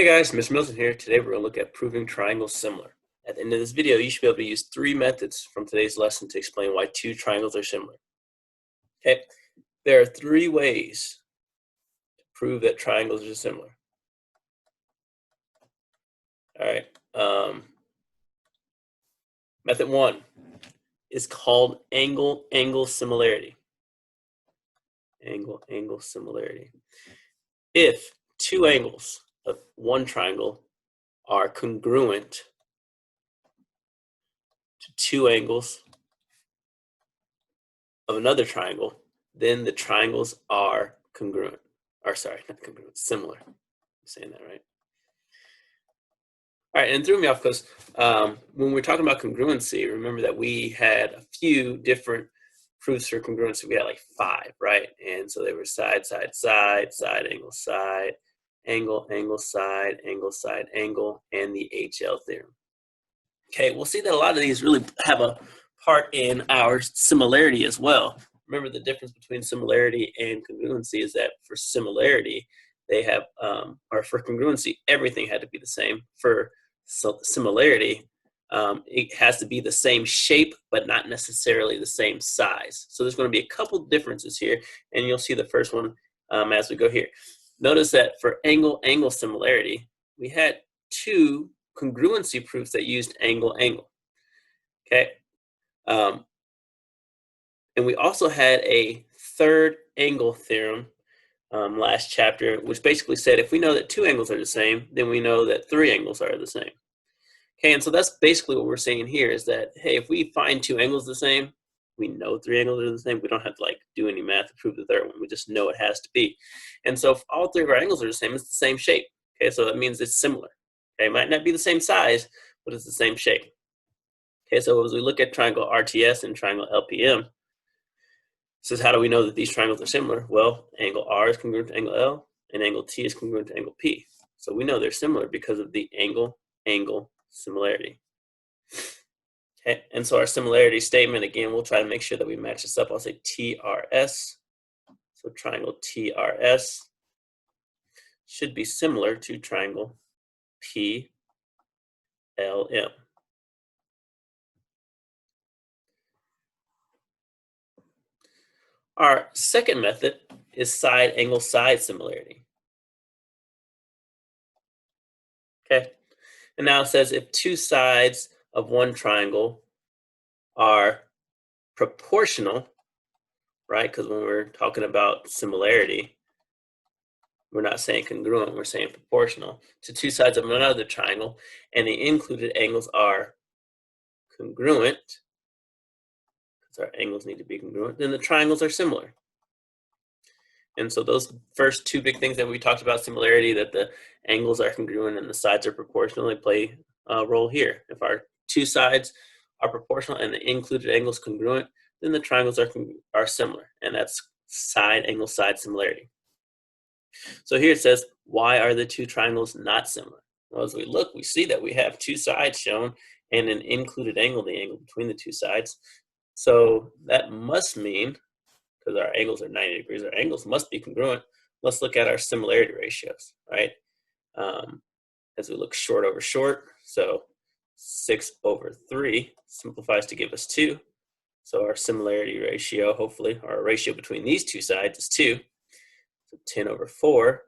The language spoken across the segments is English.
Hey guys, Mr. Milton here. Today we're going to look at proving triangles similar. At the end of this video, you should be able to use 3 methods from today's lesson to explain why 2 triangles are similar. Okay, there are 3 ways to prove that triangles are similar. All right, method 1 is called angle-angle similarity. Angle-angle similarity. If 2 angles of one triangle are congruent to 2 angles of another triangle, then the triangles are congruent. Or sorry, not congruent, similar. I'm saying that right. All right, and it threw me off because when we're talking about congruency, remember that we had a few different proofs for congruency. We had like 5, right? And so they were side, side, side, side, angle, angle, side, angle, and the HL theorem. Okay, we'll see that a lot of these really have a part in our similarity as well. Remember, the difference between similarity and congruency is that for similarity, they have, or for congruency, everything had to be the same. For similarity, it has to be the same shape, but not necessarily the same size. So there's going to be a couple differences here, and you'll see the first one as we go here. Notice that for angle-angle similarity, we had 2 congruency proofs that used angle-angle. Okay. And we also had a third angle theorem last chapter, which basically said if we know that 2 angles are the same, then we know that 3 angles are the same. Okay, and so that's basically what we're saying here is that, hey, if we find 2 angles the same, we know 3 angles are the same. We don't have to like do any math to prove the third one. We just know it has to be. And so if all 3 of our angles are the same, it's the same shape. Okay, so that means it's similar. Okay, it might not be the same size, but it's the same shape. Okay, so as we look at triangle RTS and triangle LPM, this is how do we know that these triangles are similar? Well, angle R is congruent to angle L, and angle T is congruent to angle P. So we know they're similar because of the angle-angle similarity. Okay, and so our similarity statement, again, we'll try to make sure that we match this up. I'll say TRS. So triangle TRS should be similar to triangle PLM. Our second method is side angle side similarity. Okay, and now it says if 2 sides of one triangle are proportional, right? Because when we're talking about similarity, we're not saying congruent, we're saying proportional to 2 sides of another triangle, and the included angles are congruent, because our angles need to be congruent, then the triangles are similar. And so those first 2 big things that we talked about, similarity, that the angles are congruent and the sides are proportional, they play a role here. If our 2 sides are proportional and the included angles congruent, then the triangles are similar, and that's side angle side similarity. So here it says, why are the 2 triangles not similar? Well, as we look, we see that we have 2 sides shown and an included angle, the angle between the 2 sides. So that must mean, because our angles are 90 degrees, our angles must be congruent. Let's look at our similarity ratios, right? As we look short over short, so 6/3 simplifies to give us 2. So our similarity ratio, hopefully, our ratio between these 2 sides is 2. So 10/4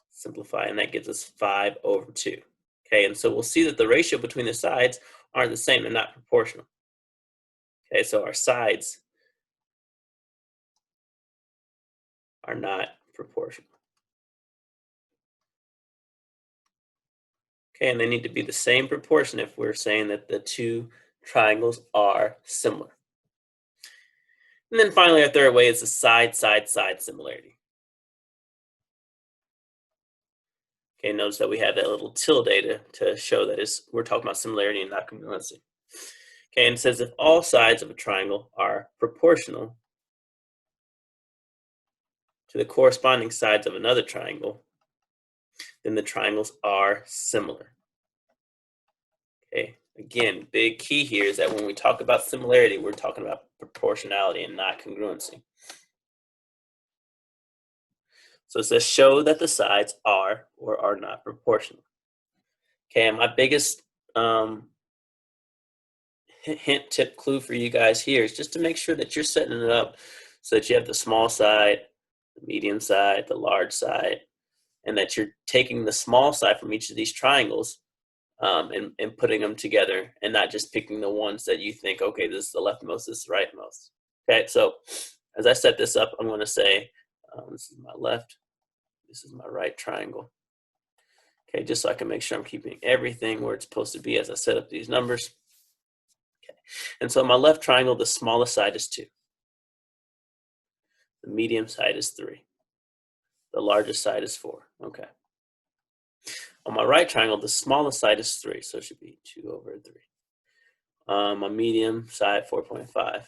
simplify, and that gives us 5/2. Okay, and so we'll see that the ratio between the sides aren't the same, they're not proportional. Okay, so our sides are not proportional. Okay, and they need to be the same proportion if we're saying that the 2 triangles are similar. And then finally, our third way is the side similarity. Okay, notice that we have that little tilde to show that we're talking about similarity and not congruency. Okay, and it says if all sides of a triangle are proportional to the corresponding sides of another triangle, then the triangles are similar. Okay, again, big key here is that when we talk about similarity, we're talking about proportionality and not congruency. So it says show that the sides are or are not proportional. Okay, and my biggest hint, tip, clue for you guys here is just to make sure that you're setting it up so that you have the small side, the medium side, the large side, and that you're taking the small side from each of these triangles and putting them together and not just picking the ones that you think, okay, this is the leftmost, this is the rightmost. Okay, so as I set this up, I'm going to say, this is my left, this is my right triangle. Okay, just so I can make sure I'm keeping everything where it's supposed to be as I set up these numbers. Okay, and so my left triangle, the smallest side is 2. The medium side is 3. The largest side is 4. Okay. On my right triangle, the smallest side is 3, so it should be 2 over 3. My medium side, 4.5.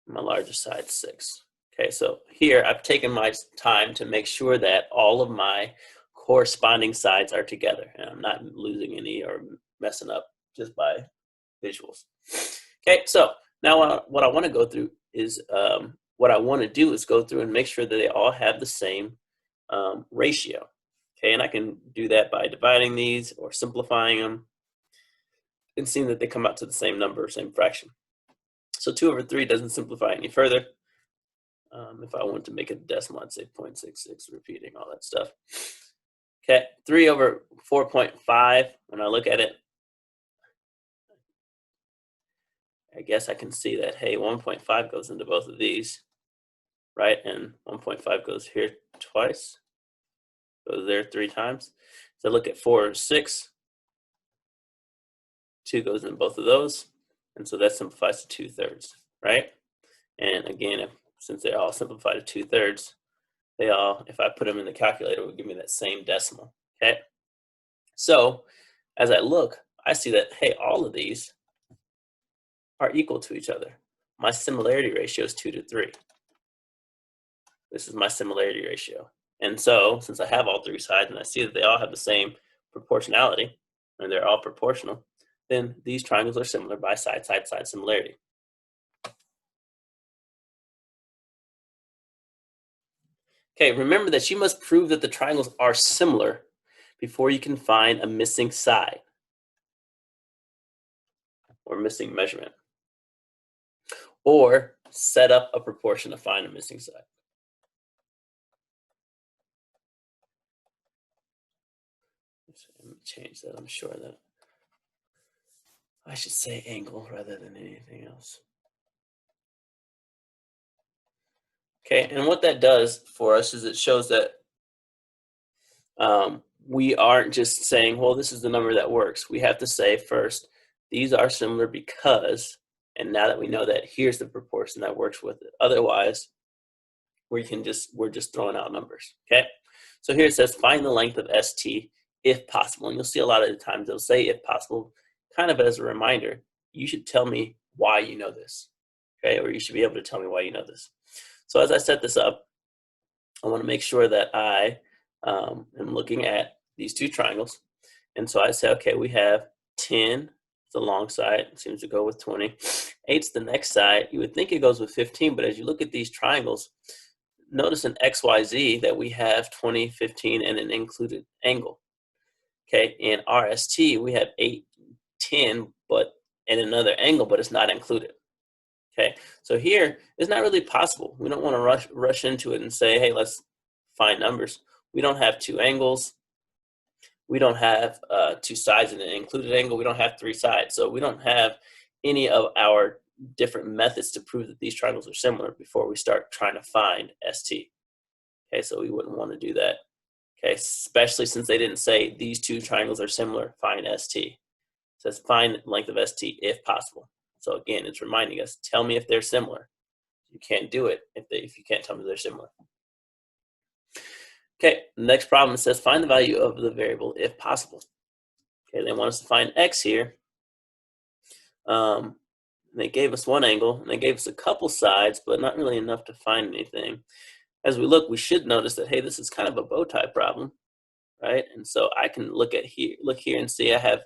My largest side, 6. Okay, so here I've taken my time to make sure that all of my corresponding sides are together, and I'm not losing any or messing up just by visuals. Okay, so now what I want to go through is what I want to do is go through and make sure that they all have the same ratio. Okay, and I can do that by dividing these or simplifying them and seeing that they come out to the same number, same fraction. So 2 over 3 doesn't simplify any further. If I wanted to make it a decimal, I'd say 0.66, repeating all that stuff. Okay, 3 over 4.5, when I look at it, I guess I can see that, hey, 1.5 goes into both of these, right? And 1.5 goes here twice, goes there 3 times. So look at 4 or 6, 2 goes in both of those, and so that simplifies to 2/3, right? And again, since they all simplify to 2/3, they all, if I put them in the calculator, would give me that same decimal, okay? So as I look, I see that, hey, all of these are equal to each other. My similarity ratio is 2 to 3. This is my similarity ratio. And so since I have all 3 sides and I see that they all have the same proportionality, and they're all proportional, then these triangles are similar by side, side, side similarity. Okay, remember that you must prove that the triangles are similar before you can find a missing side or missing measurement, or set up a proportion to find a missing side. Let me change that. I'm sure that I should say angle rather than anything else. Okay, and what that does for us is it shows that we aren't just saying, well, this is the number that works. We have to say first, these are similar because, and now that we know that, here's the proportion that works with it. Otherwise, we're just throwing out numbers, okay? So here it says, find the length of ST if possible. And you'll see a lot of the times they'll say if possible, kind of as a reminder, you should tell me why you know this, okay? Or you should be able to tell me why you know this. So as I set this up, I want to make sure that I am looking at these 2 triangles. And so I say, okay, we have 10, the long side, it seems to go with 20. 8's the next side. You would think it goes with 15, but as you look at these triangles, notice in XYZ that we have 20, 15, and an included angle. Okay, in RST, we have 8, 10, and another angle, but it's not included. Okay, so here, it's not really possible. We don't want to rush into it and say, hey, let's find numbers. We don't have 2 angles. We don't have 2 sides and an included angle. We don't have 3 sides. So we don't have any of our different methods to prove that these triangles are similar before we start trying to find ST. Okay, so we wouldn't want to do that. Okay, especially since they didn't say these 2 triangles are similar, find ST. It says find length of ST if possible. So again, it's reminding us, tell me if they're similar. You can't do it if you can't tell me they're similar. Okay, the next problem says find the value of the variable if possible. Okay, they want us to find x here. They gave us 1 angle, and they gave us a couple sides, but not really enough to find anything. As we look, we should notice that, hey, this is kind of a bow tie problem, right? And so I can look here and see I have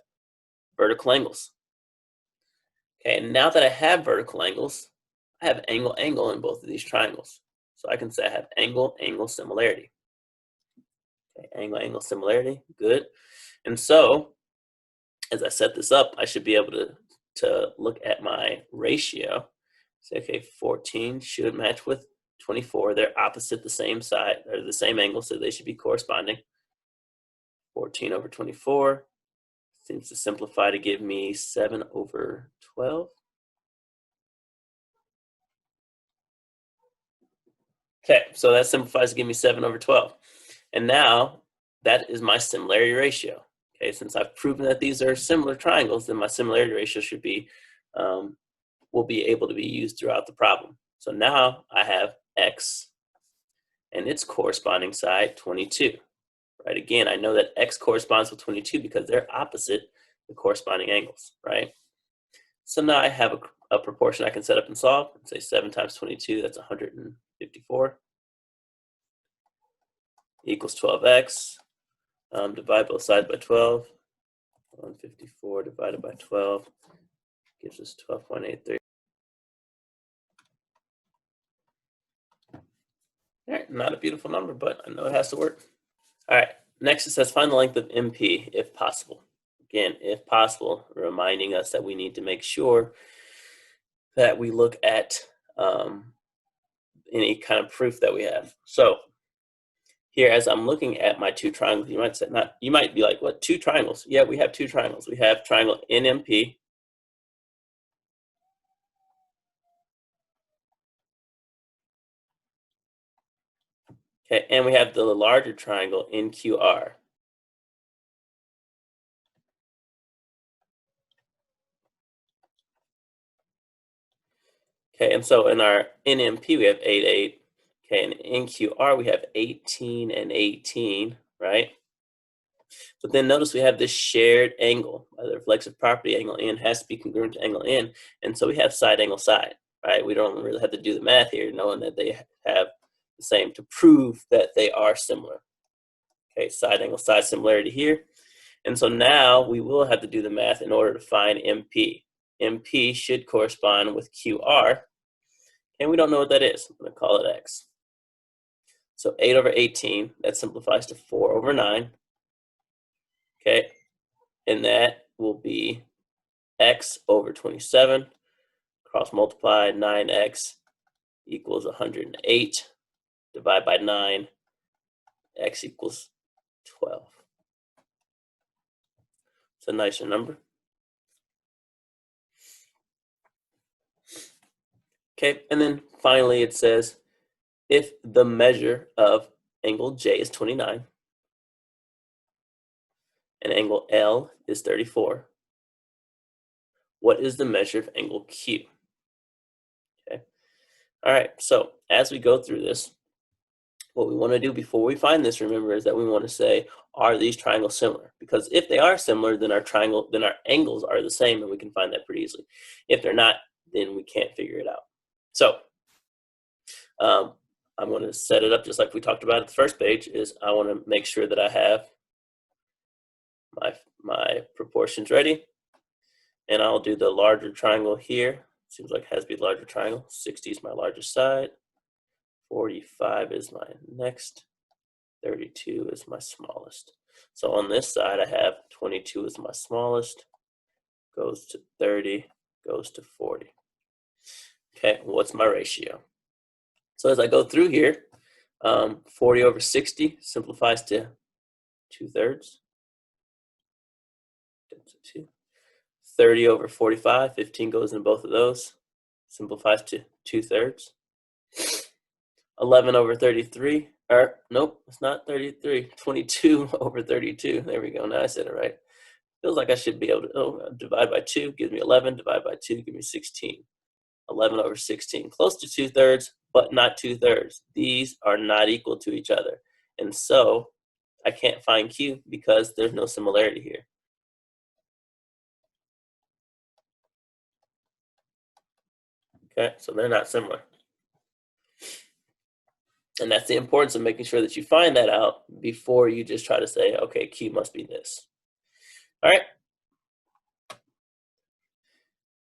vertical angles. Okay, and now that I have vertical angles, I have angle in both of these triangles. So I can say I have angle, angle similarity. Okay, angle, angle similarity, good. And so as I set this up, I should be able to look at my ratio. Say, okay, 14 should match with 24. They're opposite the same side, or the same angle, so they should be corresponding. 14 over 24 seems to simplify to give me 7 over 12. Okay, so that simplifies to give me 7 over 12. And now that is my similarity ratio. Okay, since I've proven that these are similar triangles, then my similarity ratio should be, will be able to be used throughout the problem. So now I have x and its corresponding side, 22. Right, again, I know that x corresponds with 22 because they're opposite the corresponding angles, right? So now I have a proportion I can set up and solve. Say 7 times 22, that's 154, equals 12x. Divide both sides by 12. 154 divided by 12 gives us 12.83. All right, not a beautiful number, but I know it has to work. All right, next it says find the length of MP if possible. Again, if possible, reminding us that we need to make sure that we look at any kind of proof that we have. So here, as I'm looking at my two triangles, you might say, you might be like, what, 2 triangles? Yeah, we have 2 triangles. We have triangle NMP. Okay, and we have the larger triangle NQR. Okay, and so in our NMP, we have 8, 8. Okay, and in NQR, we have 18 and 18, right? But then notice we have this shared angle. The reflexive property angle N has to be congruent to angle N, and so we have side angle side, right? We don't really have to do the math here, knowing that they have the same to prove that they are similar. Okay, side angle side similarity here. And so now we will have to do the math in order to find MP. MP should correspond with QR, and we don't know what that is. I'm going to call it X. So 8 over 18, that simplifies to 4 over 9. Okay, and that will be X over 27. Cross multiply, 9X equals 108. Divide by 9, X equals 12. It's a nicer number. Okay, and then finally it says, if the measure of angle J is 29 and angle L is 34, what is the measure of angle Q? Okay, all right, so as we go through this, what we want to do before we find this, remember, is that we want to say, are these triangles similar? Because if they are similar, then our angles are the same, and we can find that pretty easily. If they're not, then we can't figure it out. So I'm going to set it up just like we talked about at the first page. Is I want to make sure that I have my proportions ready, and I'll do the larger triangle here. Seems like it has to be a larger triangle. 60 is my largest side. 45 is my next. 32 is my smallest. So on this side, I have 22 is my smallest, goes to 30, goes to 40. Okay, what's my ratio? So as I go through here, 40 over 60 simplifies to 2/3. 30 over 45, 15 goes in both of those, simplifies to 2/3. 11 over 33, or nope, it's not 33, 22 over 32. There we go, now I said it right. Feels like I should be able to divide by 2, gives me 11, divide by 2, give me 16. 11 over 16, close to 2/3, but not 2/3. These are not equal to each other. And so I can't find Q because there's no similarity here. Okay, so they're not similar. And that's the importance of making sure that you find that out before you just try to say, okay, Q must be this. All right.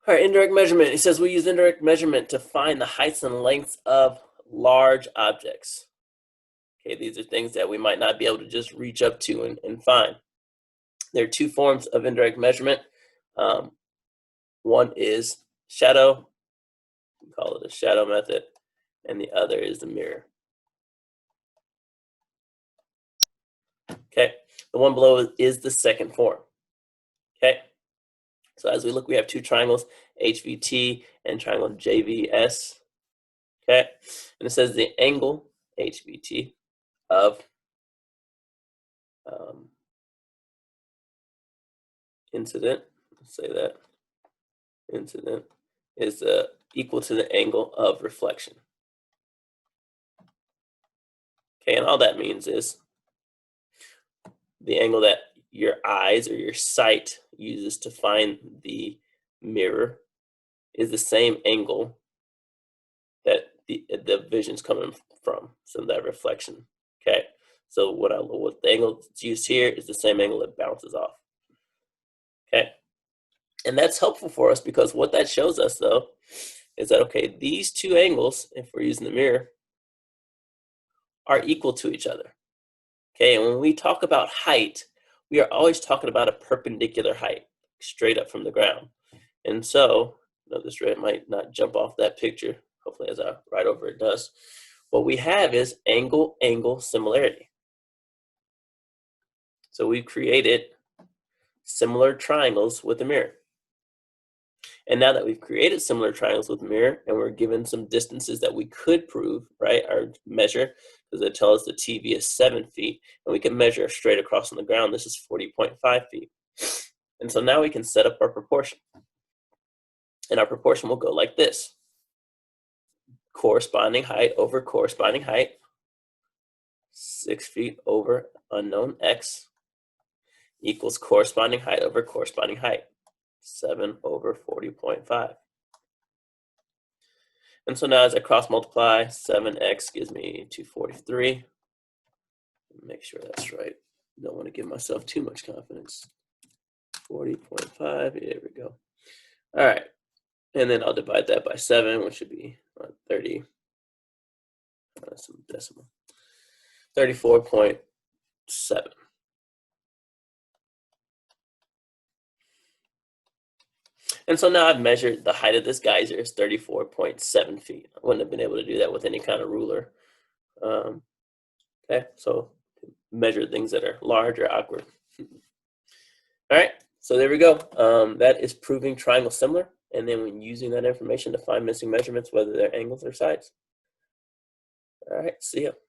All right, indirect measurement. He says we use indirect measurement to find the heights and lengths of large objects. Okay, these are things that we might not be able to just reach up to and find. There are two forms of indirect measurement. One is shadow, we call it a shadow method, and the other is the mirror. Okay, the one below is the second form. Okay, so as we look, we have two triangles, HVT and triangle JVS. Okay, and it says the angle HVT of incident, let's say that incident is equal to the angle of reflection. Okay, and all that means is the angle that your eyes or your sight uses to find the mirror is the same angle that the vision's coming from, so that reflection. Okay, so what the angle that's used here is the same angle that bounces off. Okay, and that's helpful for us because what that shows us though is that, okay, these two angles, if we're using the mirror, are equal to each other. Okay, and when we talk about height, we are always talking about a perpendicular height, straight up from the ground. And so, this red might not jump off that picture. Hopefully as I write over it does. What we have is angle-angle similarity. So we've created similar triangles with a mirror. And now that we've created similar triangles with a mirror and we're given some distances that we could prove, right, or measure, because they tell us the TV is 7 feet, and we can measure straight across on the ground. This is 40.5 feet. And so now we can set up our proportion. And our proportion will go like this. Corresponding height over corresponding height, 6 feet over unknown x, equals corresponding height over corresponding height, 7 over 40.5. And so now as I cross multiply, 7x gives me 243. Make sure that's right. Don't want to give myself too much confidence. 40.5, there we go. All right, and then I'll divide that by 7, which should be 30, some decimal, 34.7. And so now I've measured the height of this geyser is 34.7 feet. I wouldn't have been able to do that with any kind of ruler. Okay, so measure things that are large or awkward. All right, so there we go. That is proving triangle similar, and then when using that information to find missing measurements, whether they're angles or sides. All right, see ya.